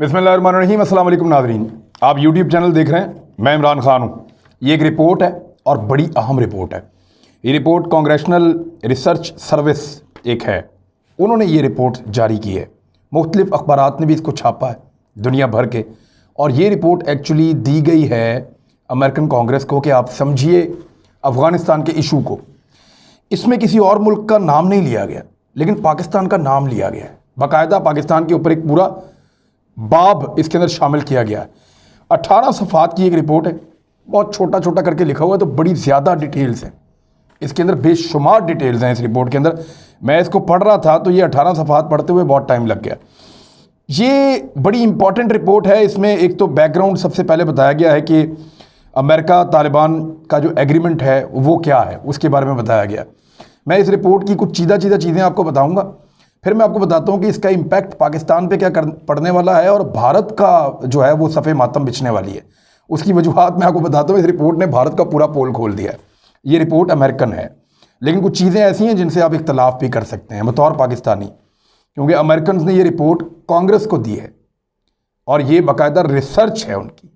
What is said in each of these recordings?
बिस्मिल्लाहिर्रहमानिर्रहीम। अस्सलाम वालेकुम नाज़रीन, आप यूट्यूब चैनल देख रहे हैं। मैं इमरान खान हूँ। ये एक रिपोर्ट है और बड़ी अहम रिपोर्ट है। ये रिपोर्ट कांग्रेशनल रिसर्च सर्विस एक है, उन्होंने ये रिपोर्ट जारी की है। मुख्तलिफ अखबारात ने भी इसको छापा है दुनिया भर के, और ये रिपोर्ट एक्चुअली दी गई है अमेरिकन कांग्रेस को कि आप समझिए अफ़गानिस्तान के इशू को। इसमें किसी और मुल्क का नाम नहीं लिया गया, लेकिन पाकिस्तान का नाम लिया गया है। बाकायदा पाकिस्तान के ऊपर एक पूरा बाब इसके अंदर शामिल किया गया है। 18 सफ़ात की एक रिपोर्ट है, बहुत छोटा छोटा करके लिखा हुआ है, तो बड़ी ज़्यादा डिटेल्स हैं इसके अंदर, बेशुमार डिटेल्स हैं इस रिपोर्ट के अंदर। मैं इसको पढ़ रहा था तो ये 18 सफ़ात पढ़ते हुए बहुत टाइम लग गया। ये बड़ी इंपॉर्टेंट रिपोर्ट है। इसमें एक तो बैकग्राउंड सबसे पहले बताया गया है कि अमेरिका तालिबान का जो एग्रीमेंट है वो क्या है, उसके बारे में बताया गया। मैं इस रिपोर्ट की कुछ सीधा चीज़ें आपको बताऊंगा, फिर मैं आपको बताता हूँ कि इसका इम्पैक्ट पाकिस्तान पे क्या पड़ने वाला है और भारत का जो है वो सफ़े मातम बिछने वाली है। उसकी वजूहात मैं आपको बताता हूँ। इस रिपोर्ट ने भारत का पूरा पोल खोल दिया है। ये रिपोर्ट अमेरिकन है, लेकिन कुछ चीज़ें ऐसी हैं जिनसे आप इख्तलाफ भी कर सकते हैं बतौर पाकिस्तानी, क्योंकि अमेरिकन ने ये रिपोर्ट कांग्रेस को दी है और ये बाकायदा रिसर्च है उनकी,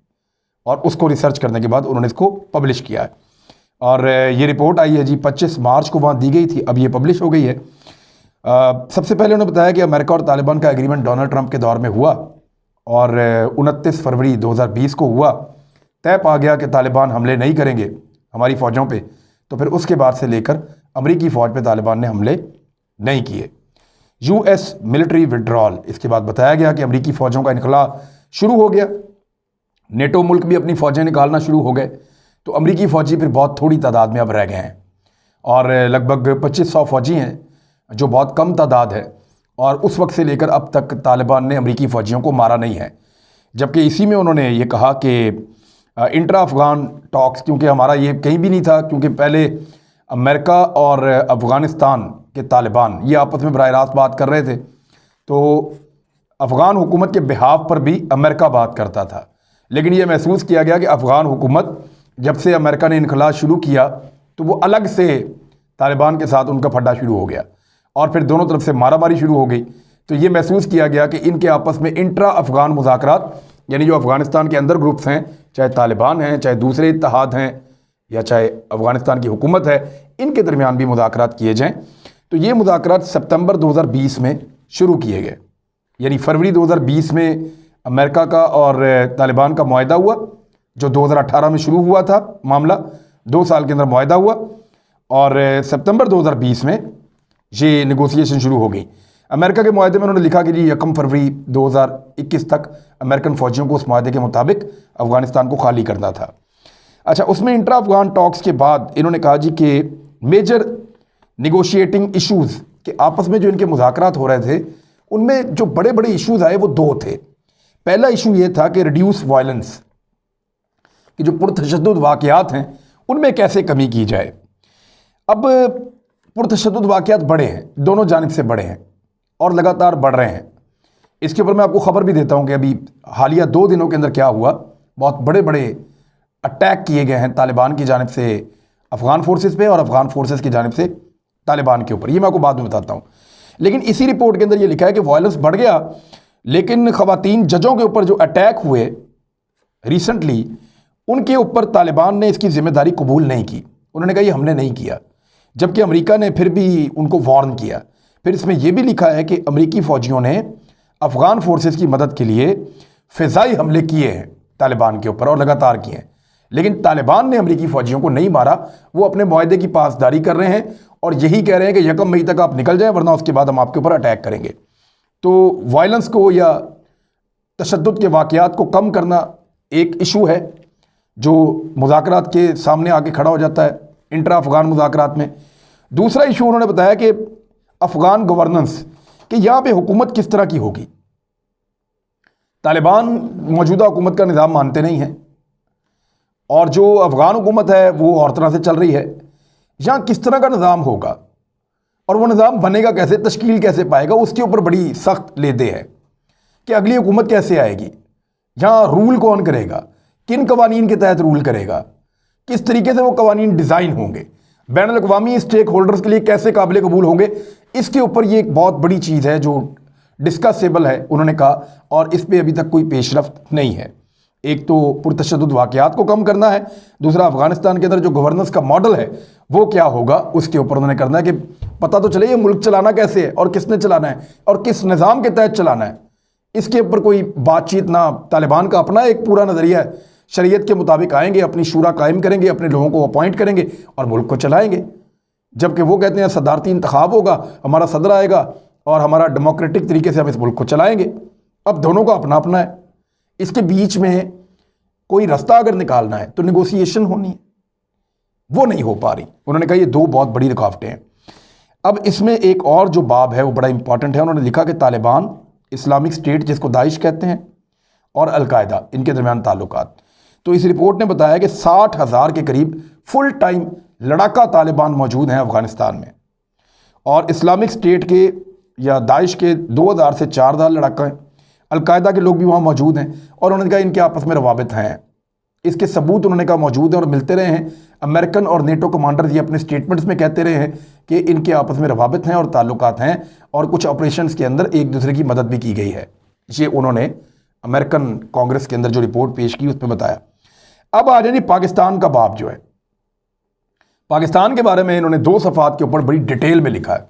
और उसको रिसर्च करने के बाद उन्होंने इसको पब्लिश किया है। और ये रिपोर्ट आई है जी 25 मार्च को वहाँ दी गई थी, अब ये पब्लिश हो गई है। सबसे पहले उन्होंने बताया कि अमेरिका और तालिबान का एग्रीमेंट डोनाल्ड ट्रंप के दौर में हुआ और 29 फरवरी 2020 को हुआ। तय पा गया कि तालिबान हमले नहीं करेंगे हमारी फ़ौजों पे, तो फिर उसके बाद से लेकर अमेरिकी फ़ौज पे तालिबान ने हमले नहीं किए। यूएस मिलिट्री विड्रॉल, इसके बाद बताया गया कि अमेरिकी फ़ौजों का इनखला शुरू हो गया। नेटो मुल्क भी अपनी फ़ौजें निकालना शुरू हो गए, तो अमेरिकी फ़ौजी फिर बहुत थोड़ी तादाद में अब रह गए हैं, और लगभग 2500 फ़ौजी हैं, जो बहुत कम तादाद है। और उस वक्त से लेकर अब तक तालिबान ने अमेरिकी फ़ौजियों को मारा नहीं है। जबकि इसी में उन्होंने ये कहा कि इंट्रा अफ़गान टॉक्स, क्योंकि हमारा ये कहीं भी नहीं था, क्योंकि पहले अमेरिका और अफ़गानिस्तान के तालिबान ये आपस में बराह रास्त बात कर रहे थे, तो अफ़गान हुकूमत के बिहाफ पर भी अमेरिका बात करता था। लेकिन ये महसूस किया गया कि अफ़गान हुकूमत जब से अमेरिका ने इनखला शुरू किया तो वो अलग से तालिबान के साथ उनका फड्डा शुरू हो गया, और फिर दोनों तरफ से मारामारी शुरू हो गई। तो ये महसूस किया गया कि इनके आपस में इंट्रा अफ़गान मुज़ाकरात, यानी जो अफ़गानिस्तान के अंदर ग्रुप्स हैं, चाहे तालिबान हैं, चाहे दूसरे इत्तेहाद हैं, या चाहे अफ़गानिस्तान की हुकूमत है, इनके दरमियान भी मुज़ाकरात किए जाएँ। तो ये मुज़ाकरात सितंबर 2020 में शुरू किए गए, यानी फरवरी 2020 में अमेरिका का और तालिबान का मुआहदा हुआ, जो 2018 में शुरू हुआ था मामला, 2 साल के अंदर मुआहदा हुआ, और सितंबर 2020 में ये नेगोशिएशन शुरू हो गई। अमेरिका के मुआहदे में उन्होंने लिखा कि जी 1 फरवरी 2021 तक अमेरिकन फ़ौजियों को उस मुआहदे के मुताबिक अफ़गानिस्तान को खाली करना था। अच्छा, उसमें इंट्रा अफ़गान टॉक्स के बाद इन्होंने कहा जी कि मेजर निगोशिएटिंग इशूज़ के आपस में जो इनके मुज़ाकरात हो रहे थे, उनमें जो बड़े बड़े इशूज़ आए वो 2 थे। पहला इशू ये था कि रिड्यूस वायलेंस, कि जो पुरतशद्दुद वाक़यात हैं उनमें कैसे कमी की जाए। अब पुरतशद्दुद वाक़यात बड़े हैं, दोनों जानिब से बड़े हैं और लगातार बढ़ रहे हैं। इसके ऊपर मैं आपको ख़बर भी देता हूं कि अभी हालिया 2 दिनों के अंदर क्या हुआ। बहुत बड़े बड़े अटैक किए गए हैं तालिबान की जानिब से अफ़गान फोर्सेस पे और अफ़गान फोर्सेस की जानिब से तालिबान के ऊपर। ये मैं आपको बाद में बताता हूँ। लेकिन इसी रिपोर्ट के अंदर ये लिखा है कि वायलेंस बढ़ गया, लेकिन ख़वातीन जजों के ऊपर जो अटैक हुए रिसेंटली, उनके ऊपर तालिबान ने इसकी ज़िम्मेदारी कबूल नहीं की। उन्होंने कहा ये हमने नहीं किया, जबकि अमेरिका ने फिर भी उनको वार्न किया। फिर इसमें यह भी लिखा है कि अमेरिकी फ़ौजियों ने अफ़गान फोर्सेस की मदद के लिए फ़िज़ाई हमले किए हैं तालिबान के ऊपर, और लगातार किए हैं। लेकिन तालिबान ने अमेरिकी फ़ौजियों को नहीं मारा, वो अपने मुआहदे की पासदारी कर रहे हैं और यही कह रहे हैं कि 1 मई तक आप निकल जाएं, वरना उसके बाद हम आपके ऊपर अटैक करेंगे। तो वायलेंस को या तशद्दुद के वाक़यात को कम करना एक इशू है जो मुज़ाकरात के सामने आके खड़ा हो जाता है इंट्रा अफ़गान मुज़ाकरात में। दूसरा इशू उन्होंने बताया कि अफ़गान गवर्नेंस, कि यहाँ पे हुकूमत किस तरह की होगी। तालिबान मौजूदा हुकूमत का निज़ाम मानते नहीं हैं, और जो अफ़गान हुकूमत है वो और तरह से चल रही है। यहाँ किस तरह का निज़ाम होगा और वो निज़ाम बनेगा कैसे, तश्कील कैसे पाएगा, उसके ऊपर बड़ी सख्त लेदे है कि अगली हुकूमत कैसे आएगी, यहाँ रूल कौन करेगा, किन कवानीन के तहत रूल करेगा, किस तरीके से वो कवानीन डिज़ाइन होंगे, बैनुल-अक़वामी स्टेक होल्डर्स के लिए कैसे काबिल कबूल होंगे। इसके ऊपर ये एक बहुत बड़ी चीज़ है जो डिस्कसेबल है उन्होंने कहा, और इस पे अभी तक कोई पेशरफ्त नहीं है। एक तो पुरतशद्दुद वाक़यात को कम करना है, दूसरा अफगानिस्तान के अंदर जो गवर्नेंस का मॉडल है वो क्या होगा उसके ऊपर उन्होंने करना है कि पता तो चले ये मुल्क चलाना कैसे है और किसने चलाना है और किस निज़ाम के तहत चलाना है। इसके ऊपर कोई बातचीत ना, तालिबान का अपना एक पूरा नज़रिया है, शरीयत के मुताबिक आएंगे, अपनी शूरा कायम करेंगे, अपने लोगों को अपॉइंट करेंगे और मुल्क को चलाएंगे। जबकि वो कहते हैं सदारती इंतखाब होगा, हमारा सदर आएगा और हमारा डेमोक्रेटिक तरीके से हम इस मुल्क को चलाएंगे। अब दोनों का अपना अपना है। इसके बीच में कोई रास्ता अगर निकालना है तो निगोसिएशन होनी है, वो नहीं हो पा रही। उन्होंने कहा ये दो बहुत बड़ी रुकावटें हैं। अब इसमें एक और जो बाब है वो बड़ा इंपॉर्टेंट है। उन्होंने लिखा कि तालिबान, इस्लामिक स्टेट जिसको दाइश कहते हैं, और अलकायदा, इनके दरमियान ताल्लुकात। तो इस रिपोर्ट ने बताया कि 60,000 के करीब फुल टाइम लड़ाका तालिबान मौजूद हैं अफगानिस्तान में, और इस्लामिक स्टेट के या दाइश के 2,000 से 4,000 लड़ाका हैं। अलकायदा के लोग भी वहाँ मौजूद हैं और उन्होंने कहा इनके आपस में रवाबित हैं। इसके सबूत उन्होंने कहा मौजूद हैं और मिलते रहे हैं। अमेरिकन और नेटो कमांडर्स ये अपने स्टेटमेंट्स में कहते रहे हैं कि इनके आपस में रवाबित हैं और ताल्लुकात हैं, और कुछ ऑपरेशंस के अंदर एक दूसरे की मदद भी की गई है। ये उन्होंने अमेरिकन कांग्रेस के अंदर जो रिपोर्ट पेश की उसमें बताया। अब आ जाए जी पाकिस्तान का बाब जो है। पाकिस्तान के बारे में इन्होंने 2 सफ़ात के ऊपर बड़ी डिटेल में लिखा है।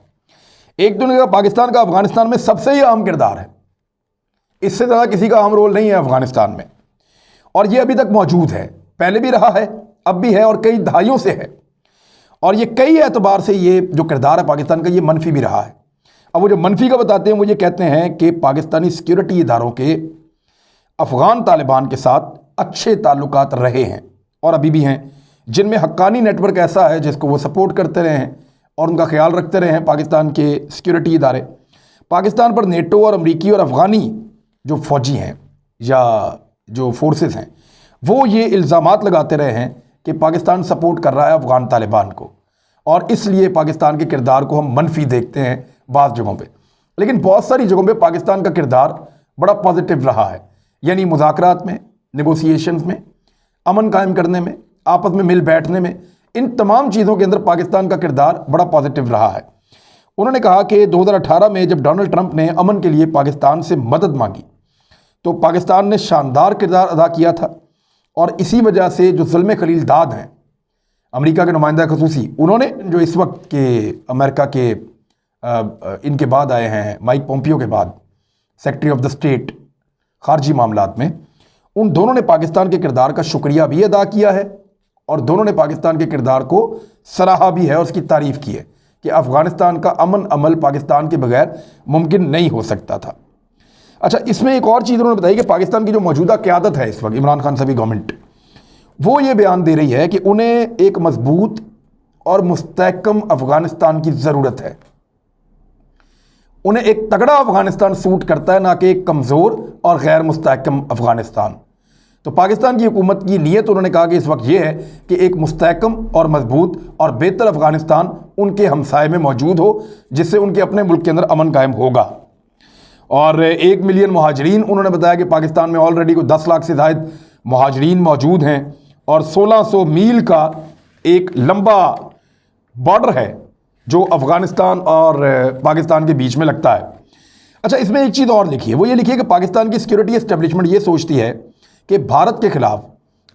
एक तो उन्होंने कहा पाकिस्तान का अफगानिस्तान में सबसे ही अहम किरदार है, इससे ज़्यादा किसी का अहम रोल नहीं है अफगानिस्तान में, और ये अभी तक मौजूद है, पहले भी रहा है, अब भी है और कई दहाइयों से है। और ये कई एतबार से ये जो किरदार है पाकिस्तान का ये मनफी भी रहा है। अब वो जो मनफी का बताते हैं वो ये कहते हैं कि पाकिस्तानी सिक्योरिटी इदारों के अफगान तालिबान के साथ अच्छे ताल्लुकात रहे हैं और अभी भी हैं, जिनमें हक्कानी नेटवर्क ऐसा है जिसको वो सपोर्ट करते रहे हैं और उनका ख्याल रखते रहे हैं पाकिस्तान के सिक्योरिटी इदारे। पाकिस्तान पर नेटो और अमरीकी और अफ़गानी जो फ़ौजी हैं या जो फोर्सेस हैं वो ये इल्ज़ामात लगाते रहे हैं कि पाकिस्तान सपोर्ट कर रहा है अफ़गान तालिबान को, और इसलिए पाकिस्तान के किरदार को हम मनफी देखते हैं बाज़ जगहों पे। लेकिन बहुत सारी जगहों पे पाकिस्तान का किरदार बड़ा पॉजिटिव रहा है, यानी मुज़ाकरात में, नेगोशिएशंस में, अमन कायम करने में, आपस में मिल बैठने में, इन तमाम चीज़ों के अंदर पाकिस्तान का किरदार बड़ा पॉजिटिव रहा है। उन्होंने कहा कि 2018 में जब डोनाल्ड ट्रंप ने अमन के लिए पाकिस्तान से मदद मांगी तो पाकिस्तान ने शानदार किरदार अदा किया था, और इसी वजह से जो ज़ुल्म खलीलदाद हैं, अमेरिका के नुमाइंदा खसूसी, उन्होंने जो इस वक्त के अमेरिका के इनके बाद आए हैं, माइक पोम्पियो के बाद सेक्रेटरी ऑफ द स्टेट खारजी मामलात में, उन दोनों ने पाकिस्तान के किरदार का शुक्रिया भी अदा किया है और दोनों ने पाकिस्तान के किरदार को सराहा भी है और उसकी तारीफ़ की है कि अफ़गानिस्तान का अमन अमल पाकिस्तान के बगैर मुमकिन नहीं हो सकता था। अच्छा, इसमें एक और चीज़ उन्होंने बताई कि पाकिस्तान की जो मौजूदा क़यादत है इस वक्त, इमरान खान साहब की गवर्नमेंट, वो ये बयान दे रही है कि उन्हें एक मजबूत और मुस्तहकम अफ़गानिस्तान की ज़रूरत है। उन्हें एक तगड़ा अफ़गानिस्तान सूट करता है, ना कि एक कमज़ोर और गैर मुस्तहकम अफ़गानिस्तान। तो पाकिस्तान की हुकूमत की नीयत, उन्होंने कहा कि इस वक्त ये है कि एक मुस्तहकम और मजबूत और बेहतर अफ़गानिस्तान उनके हमसाये में मौजूद हो, जिससे उनके अपने मुल्क के अंदर अमन कायम होगा। और 1 मिलियन मुहाजिरीन, उन्होंने बताया कि पाकिस्तान में ऑलरेडी कोई 10 लाख से ज़ायद मुहाजिरीन मौजूद हैं और 1600 मील का एक लंबा बॉर्डर है जो अफ़गानिस्तान और पाकिस्तान के बीच में लगता है। अच्छा, इसमें एक चीज़ और लिखी है, वो ये लिखी है कि पाकिस्तान की सिक्योरिटी एस्टेब्लिशमेंट ये सोचती है कि भारत के ख़िलाफ़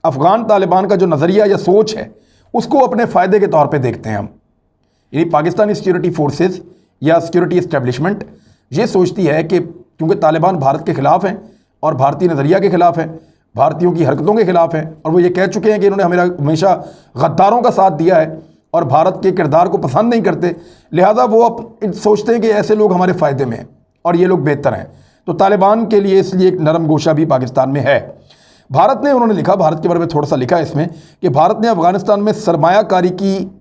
अफ़गान तालिबान का जो नज़रिया या सोच है उसको अपने फ़ायदे के तौर पे देखते हैं हम। यानी पाकिस्तानी सिक्योरिटी फोर्सेस या सिक्योरिटी एस्टेब्लिशमेंट ये सोचती है कि क्योंकि तालिबान भारत के ख़िलाफ़ हैं और भारतीय नज़रिया के ख़िलाफ़ हैं, भारतीयों की हरकतों के ख़िलाफ़ हैं, और वो ये कह चुके हैं कि इन्होंने हमेशा गद्दारों का साथ दिया है और भारत के किरदार को पसंद नहीं करते, लिहाजा वो अब सोचते हैं कि ऐसे लोग हमारे फ़ायदे में हैं और ये लोग बेहतर हैं। तो तालिबान के लिए इसलिए एक नरम गोशा भी पाकिस्तान में है। भारत ने, उन्होंने लिखा, भारत के बारे में थोड़ा सा लिखा है इसमें कि भारत ने अफ़गानिस्तान में सरमायाकारी की,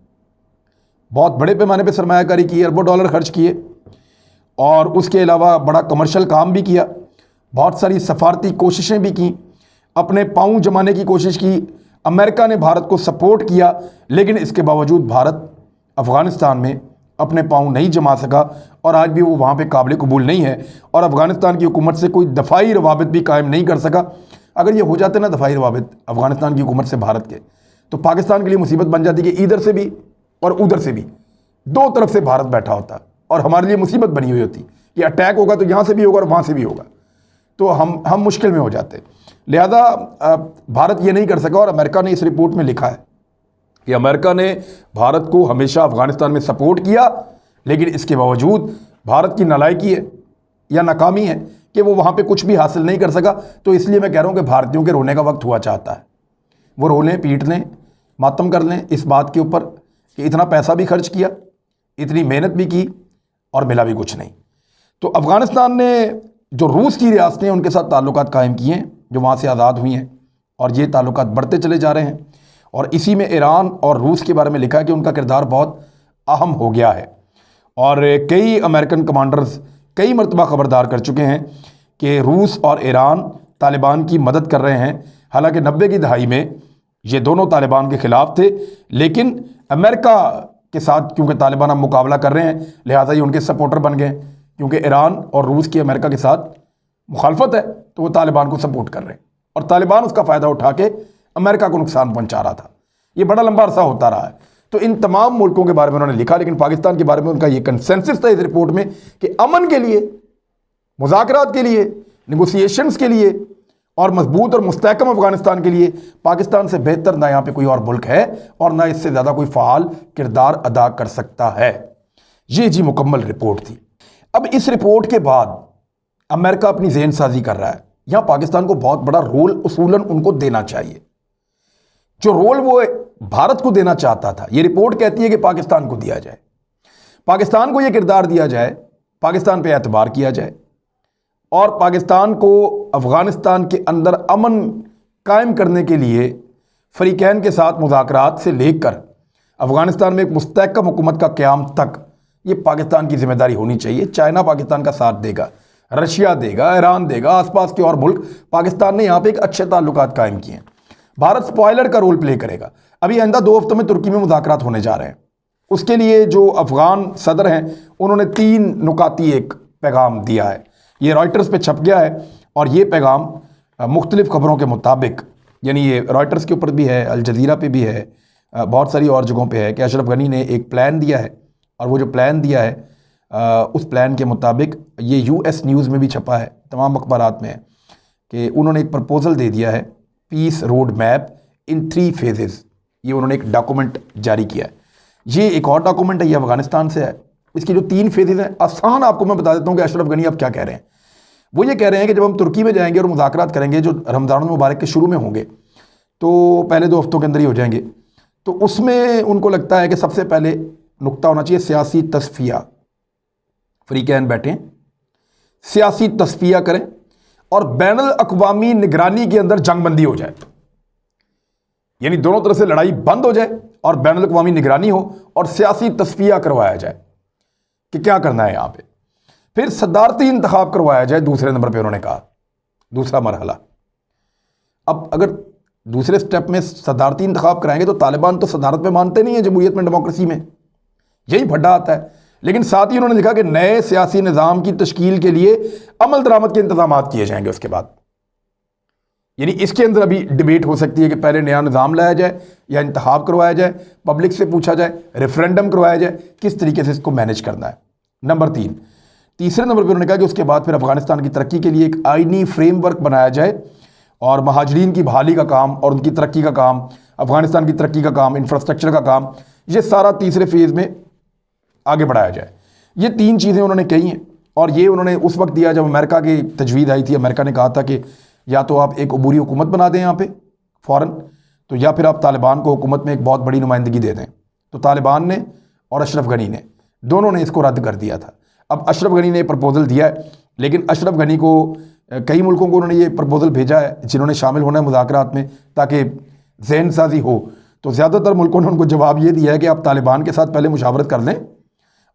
बहुत बड़े पैमाने पर सरमायाकारी की, अरबों डॉलर खर्च किए, और उसके अलावा बड़ा कमर्शियल काम भी किया, बहुत सारी सफारती कोशिशें भी की, अपने पाँव जमाने की कोशिश की। अमेरिका ने भारत को सपोर्ट किया, लेकिन इसके बावजूद भारत अफ़गानिस्तान में अपने पाँव नहीं जमा सका और आज भी वो वहाँ पे काबिल कबूल नहीं है, और अफ़गानिस्तान की हुकूमत से कोई दफ़ाई रवाबित भी कायम नहीं कर सका। अगर ये हो जाते ना दफ़ाई रवाबित अफ़गानिस्तान की हुकूमत से भारत के, तो पाकिस्तान के लिए मुसीबत बन जाती कि इधर से भी और उधर से भी, दो तरफ से भारत बैठा होता और हमारे लिए मुसीबत बनी हुई होती कि अटैक होगा तो यहाँ से भी होगा और वहाँ से भी होगा, तो हम मुश्किल में हो जाते। लिहाजा भारत ये नहीं कर सका और अमेरिका ने इस रिपोर्ट में लिखा है कि अमेरिका ने भारत को हमेशा अफगानिस्तान में सपोर्ट किया, लेकिन इसके बावजूद भारत की नालायकी है या नाकामी है कि वो वहाँ पे कुछ भी हासिल नहीं कर सका। तो इसलिए मैं कह रहा हूँ कि भारतीयों के रोने का वक्त हुआ चाहता है। वो रो लें, पीट लें, मातम कर लें इस बात के ऊपर कि इतना पैसा भी खर्च किया, इतनी मेहनत भी की और मिला भी कुछ नहीं। तो अफ़गानिस्तान ने जो रूस की रियासतें उनके साथ ताल्लुकात कायम किए हैं, जो वहाँ से आज़ाद हुई हैं, और ये ताल्लुकात बढ़ते चले जा रहे हैं। और इसी में ईरान और रूस के बारे में लिखा है कि उनका किरदार बहुत अहम हो गया है। और कई अमेरिकन कमांडर्स कई मरतबा ख़बरदार कर चुके हैं कि रूस और ईरान तालिबान की मदद कर रहे हैं। हालांकि 90 की दहाई में ये दोनों तालिबान के ख़िलाफ़ थे, लेकिन अमेरिका के साथ क्योंकि तालिबान अब मुकाबला कर रहे हैं, लिहाजा ये उनके सपोर्टर बन गए। क्योंकि ईरान और रूस की अमेरिका के साथ मुखालफत है तो वो तालिबान को सपोर्ट कर रहे हैं, और तालिबान उसका फ़ायदा उठा के अमेरिका को नुकसान पहुंचा रहा था। ये बड़ा लंबा अरसा होता रहा है। तो इन तमाम मुल्कों के बारे में उन्होंने लिखा, लेकिन पाकिस्तान के बारे में उनका ये कंसेंसस था इस रिपोर्ट में कि अमन के लिए, मुज़ाकरात के लिए, नेगोशिएशंस के लिए और मजबूत और मुस्तहकम अफगानिस्तान के लिए पाकिस्तान से बेहतर ना यहाँ पे कोई और मुल्क है और ना इससे ज़्यादा कोई फ़ाल किरदार अदा कर सकता है। ये जी मुकम्मल रिपोर्ट थी। अब इस रिपोर्ट के बाद अमेरिका अपनी ज़हन साजी कर रहा है। यहाँ पाकिस्तान को बहुत बड़ा रोल उसूलन उनको देना चाहिए, जो रोल वो भारत को देना चाहता था। ये रिपोर्ट कहती है कि पाकिस्तान को दिया जाए, पाकिस्तान को ये किरदार दिया जाए, पाकिस्तान पे एतबार किया जाए और पाकिस्तान को अफ़गानिस्तान के अंदर अमन कायम करने के लिए फ़रीक़ैन के साथ मुज़ाकरात से लेकर अफ़गानिस्तान में एक मुस्तहकम हुकूमत का क़याम तक ये पाकिस्तान की जिम्मेदारी होनी चाहिए। चाइना पाकिस्तान का साथ देगा, रशिया देगा, ईरान देगा, आसपास के और मुल्क। पाकिस्तान ने यहाँ पे एक अच्छे ताल्लुकात कायम किए हैं। भारत स्पॉयलर का रोल प्ले करेगा। अभी आइंदा 2 हफ्तों में तुर्की में मुज़ाकरात होने जा रहे हैं। उसके लिए जो अफ़गान सदर हैं उन्होंने 3 नुकाती एक पैगाम दिया है। ये रॉयटर्स पे छप गया है और ये पैगाम मुख्तलिफ़ खबरों के मुताबिक, यानी ये रॉयटर्स के ऊपर भी है, अल जज़ीरा पे भी है, बहुत सारी और जगहों पे है कि अशरफ गनी ने एक प्लान दिया है और वो जो प्लान दिया है उस प्लान के मुताबिक ये US न्यूज़ में भी छपा है, तमाम अखबारात में है कि उन्होंने एक प्रपोज़ल दे दिया है, पीस रोड मैप इन 3 फेजेस। ये उन्होंने एक डॉक्यूमेंट जारी किया है। ये एक और डॉक्यूमेंट है, ये अफ़गानिस्तान से है। इसकी जो 3 फेजेस हैं, आसान आपको मैं बता देता हूँ कि अशरफ गनी अब क्या कह रहे हैं। वो ये कह रहे हैं कि जब हम तुर्की में जाएंगे और मुज़ाकरात करेंगे जो रमज़ान मुबारक के शुरू में होंगे, तो पहले 2 हफ्तों के अंदर ही हो जाएंगे, तो उसमें उनको लगता है कि सबसे पहले नुक्ता होना चाहिए सियासी तस्फिया। फ़रीक़ैन बैठें, सियासी तस्फिया करें और बैनुल अक़वामी निगरानी के अंदर जंगबंदी हो जाए, यानी दोनों तरफ से लड़ाई बंद हो जाए और बैनुल अक़वामी निगरानी हो और सियासी तस्फिया करवाया जाए कि क्या करना है यहाँ पे। फिर सदारती इंतखाब करवाया जाए, दूसरे नंबर पे उन्होंने कहा, दूसरा मरहला। अब अगर दूसरे स्टेप में सदारती इंतखाब कराएंगे तो तालिबान तो सदारत में मानते नहीं है, जमहूरियत में, डेमोक्रेसी में, यही भड्डा आता है। लेकिन साथ ही उन्होंने लिखा कि नए सियासी निज़ाम की तश्कील के लिए अमल दरामद के इंतजाम किए जाएंगे उसके बाद। यानी इसके अंदर अभी डिबेट हो सकती है कि पहले नया निज़ाम लाया जाए या इंतखाब करवाया जाए, पब्लिक से पूछा जाए, रेफरेंडम करवाया जाए, किस तरीके से इसको मैनेज करना है। नंबर 3, तीसरे नंबर पर उन्होंने कहा कि उसके बाद फिर अफगानिस्तान की तरक्की के लिए एक आइनी फ्रेमवर्क बनाया जाए और महाजरीन की बहाली का काम और उनकी तरक्की का काम, अफगानिस्तान की तरक्की का काम, इंफ्रास्ट्रक्चर का काम, ये सारा तीसरे फेज़ में आगे बढ़ाया जाए। ये 3 चीज़ें उन्होंने कही हैं और ये उन्होंने उस वक्त दिया जब अमेरिका की तजवीज़ आई थी। अमेरिका ने कहा था कि या तो आप एक अबूरी हुकूमत बना दें यहाँ पे फ़ौरन, तो या फिर आप तालिबान को हुकूमत में एक बहुत बड़ी नुमाइंदगी दे दें। तो तालिबान ने और अशरफ गनी ने, दोनों ने इसको रद्द कर दिया था। अब अशरफ गनी ने प्रपोज़ल दिया है, लेकिन अशरफ गनी को कई मुल्कों को उन्होंने ये प्रपोज़ल भेजा है जिन्होंने शामिल होना है मुज़ाकरात में ताकि ज़हन साजी हो। तो ज़्यादातर मुल्कों ने उनको जवाब ये दिया है कि आप तालिबान के साथ पहले मुशावरत कर लें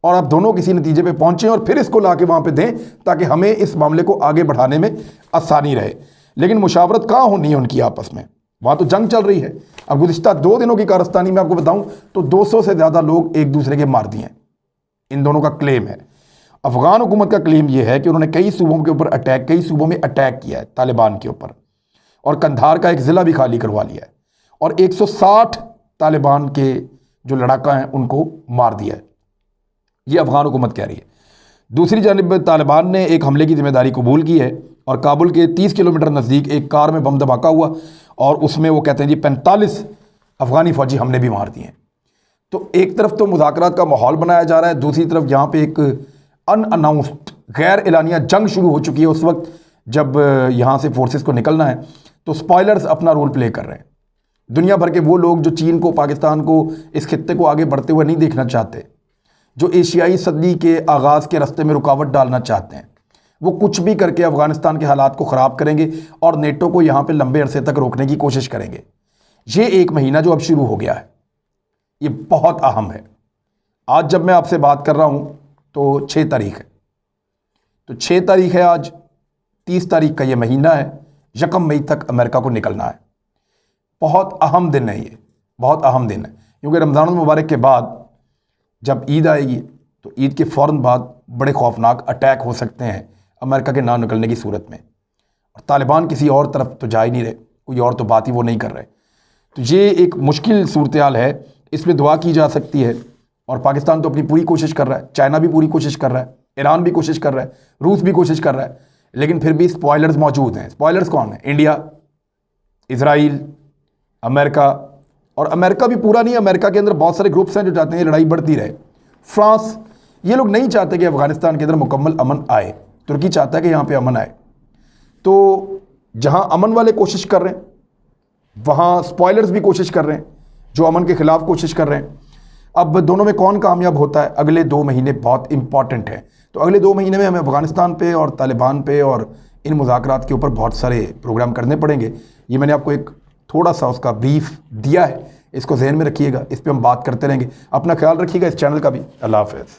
और आप दोनों किसी नतीजे पे पहुँचें और फिर इसको ला के वहाँ पर दें ताकि हमें इस मामले को आगे बढ़ाने में आसानी रहे। लेकिन मुशावरत कहाँ होनी है उनकी आपस में, वहाँ तो जंग चल रही है। अब गुज़िश्ता 2 दिनों की कारस्तानी में आपको बताऊँ तो 200 से ज़्यादा लोग एक दूसरे के मार दिए हैं। इन दोनों का क्लेम है। अफ़गान हुकूमत का क्लेम यह है कि उन्होंने कई सूबों के ऊपर कई सूबों में अटैक किया है तालिबान के ऊपर और कंधार का एक ज़िला भी खाली करवा लिया है और 160 तालिबान के जो लड़ाका हैं उनको मार दिया है। ये अफ़गान हुकूमत कह रही है। दूसरी जानिब तालिबान ने एक हमले की जिम्मेदारी कबूल की है और काबुल के 30 किलोमीटर नज़दीक एक कार में बम धमाका हुआ और उसमें वो कहते हैं जी 45 अफ़गानी फ़ौजी हमले भी मार दिए हैं। तो एक तरफ तो मुज़ाकरात का माहौल बनाया जा रहा है, दूसरी तरफ यहाँ पे एक अनअनाउंस्ड गैर एलानिया जंग शुरू हो चुकी है। उस वक्त जब यहाँ से फोर्सेस को निकलना है तो स्पॉयलर्स अपना रोल प्ले कर रहे हैं। दुनिया भर के वो लोग जो चीन को, पाकिस्तान को, इस खित्ते को आगे बढ़ते हुए नहीं देखना चाहते, जो एशियाई सदी के आगाज़ के रास्ते में रुकावट डालना चाहते हैं, वो कुछ भी करके अफ़गानिस्तान के हालात को ख़राब करेंगे और नेटो को यहाँ पे लंबे अरसे तक रोकने की कोशिश करेंगे। ये एक महीना जो अब शुरू हो गया है ये बहुत अहम है। आज जब मैं आपसे बात कर रहा हूँ तो 6 तारीख है, तो 6 तारीख है आज, 30 तारीख का ये महीना है, 1 मई तक अमेरिका को निकलना है। बहुत अहम दिन है ये, बहुत अहम दिन है, क्योंकि रमज़ान मुबारक के बाद जब ईद आएगी तो ईद के फ़ौरन बाद बड़े खौफनाक अटैक हो सकते हैं अमेरिका के ना निकलने की सूरत में। और तालिबान किसी और तरफ तो जा ही नहीं रहे, कोई और तो बात ही वो नहीं कर रहे। तो ये एक मुश्किल सूरत हाल है, इसमें दुआ की जा सकती है। और पाकिस्तान तो अपनी पूरी कोशिश कर रहा है, चाइना भी पूरी कोशिश कर रहा है, ईरान भी कोशिश कर रहा है, रूस भी कोशिश कर रहा है, लेकिन फिर भी स्पॉयलर्स मौजूद हैं। स्पॉयलर्स कौन है? India, Israel, America. और अमेरिका भी पूरा नहीं, अमेरिका के अंदर बहुत सारे ग्रुप्स हैं जो चाहते हैं लड़ाई बढ़ती रहे। फ्रांस, ये लोग नहीं चाहते कि अफ़गानिस्तान के अंदर मुकम्मल अमन आए। तुर्की चाहता है कि यहाँ पे अमन आए। तो जहाँ अमन वाले कोशिश कर रहे हैं वहाँ स्पॉयलर्स भी कोशिश कर रहे हैं जो अमन के ख़िलाफ़ कोशिश कर रहे हैं। अब दोनों में कौन कामयाब होता है, अगले 2 महीने बहुत इंपॉर्टेंट हैं। तो अगले 2 महीने में हमें अफ़गानिस्तान पे और तालिबान पे और इन मुज़ाकरात के ऊपर बहुत सारे प्रोग्राम करने पड़ेंगे। ये मैंने आपको एक थोड़ा सा उसका ब्रीफ दिया है, इसको जहन में रखिएगा, इस पर हम बात करते रहेंगे। अपना ख्याल रखिएगा, इस चैनल का भी। अल्लाह हाफ़िज़।